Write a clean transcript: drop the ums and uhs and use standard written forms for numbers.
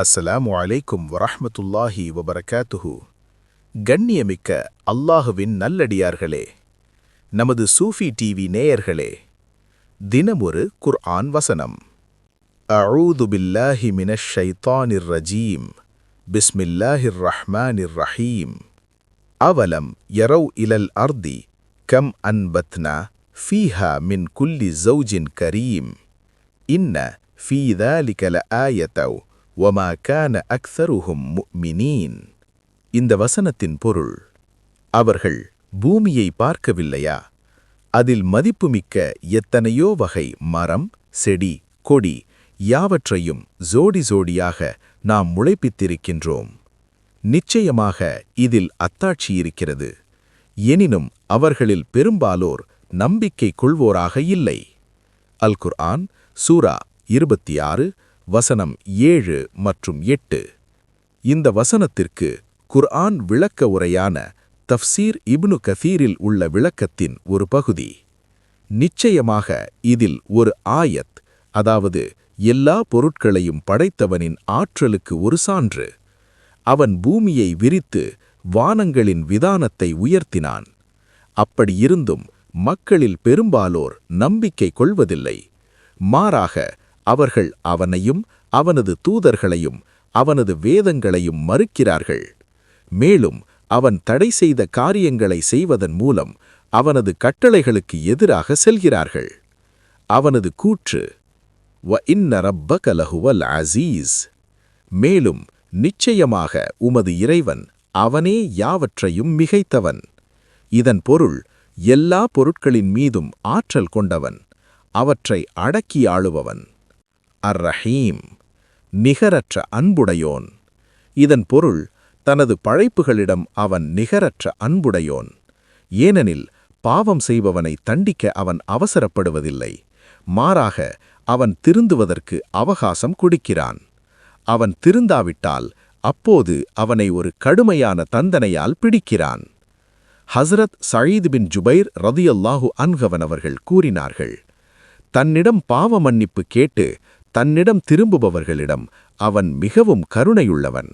அஸ்ஸலாமு அலைக்கும் வரஹ்மத்துல்லாஹி வபரகாத்துஹு. கண்ணியமிக்க அல்லாஹுவின் நல்லடியார்களே, நமது சூஃபி டிவி நேயர்களே, தினமொரு குர்ஆன் வசனம். அஊது பில்லாஹி மினஷ் ஷைத்தானிர் ரஜீம். பிஸ்மில்லாஹிர் ரஹ்மானிர் ரஹீம். அவலம் யரவ் இலல் அர்தி கம் அன்பத்னா ஃபீஹா மின் குல்லி ஸௌஜின் கரீம். இன்ன ஃபீ ذلك லஆயத்தவ் வமா கான அக்ஸருஹும் முஃமினீன். இந்த வசனத்தின் பொருள், அவர்கள் பூமியை பார்க்கவில்லையா? அதில் மதிப்புமிக்க எத்தனையோ வகை மரம், செடி, கொடி யாவற்றையும் ஜோடி ஜோடியாக நாம் முளைப்பித்திருக்கின்றோம். நிச்சயமாக இதில் அத்தாட்சியிருக்கிறது. எனினும் அவர்களில் பெரும்பாலோர் நம்பிக்கை கொள்வோராக இல்லை. அல் குர்ஆன் சூரா 26 வசனம் 7 மற்றும் 8. இந்த வசனத்திற்கு குர்ஆன் விளக்க உரையான தஃப்சீர் இப்னு கதீரில் உள்ள விளக்கத்தின் ஒரு பகுதி. நிச்சயமாக இதில் ஒரு ஆயத், அதாவது எல்லா பொருட்களையும் படைத்தவனின் ஆற்றலுக்கு ஒரு சான்று. அவன் பூமியை விரித்து வானங்களின் விதானத்தை உயர்த்தினான். அப்படியிருந்தும் மக்களில் பெரும்பாலோர் நம்பிக்கை கொள்வதில்லை. மாறாக அவர்கள் அவனையும் அவனது தூதர்களையும் அவனது வேதங்களையும் மறுக்கிறார்கள். மேலும் அவன் தடை செய்த காரியங்களை செய்வதன் மூலம் அவனது கட்டளைகளுக்கு எதிராக செல்கிறார்கள். அவனது கூற்று, வ இன்ன ரப்பக லஹுவல் அஸீஸ். மேலும் நிச்சயமாக உமது இறைவன் அவனே யாவற்றையும் மிகைத்தவன். இதன் பொருள், எல்லா பொருட்களின் மீதும் ஆற்றல் கொண்டவன், அவற்றை அடக்கி ஆளுபவன். அர் ரஹீம், நிகரற்ற அன்புடையோன். இதன் பொருள், தனது படைப்புகளிடம் அவன் நிகரற்ற அன்புடையோன். ஏனெனில் பாவம் செய்பவனை தண்டிக்க அவன் அவசரப்படுவதில்லை. மாறாக அவன் திருந்துவதற்கு அவகாசம் கொடுக்கிறான். அவன் திருந்தாவிட்டால் அப்போது அவனை ஒரு கடுமையான தண்டனையால் பிடிக்கிறான். ஹஸ்ரத் சயீத் பின் ஜுபைர் ரதியல்லாஹு அன்ஹு அவர்கள் கூறினார்கள், தன்னிடம் பாவ மன்னிப்பு கேட்டு தன்னிடம் திரும்புபவர்களிடம் அவன் மிகவும் கருணையுள்ளவன்.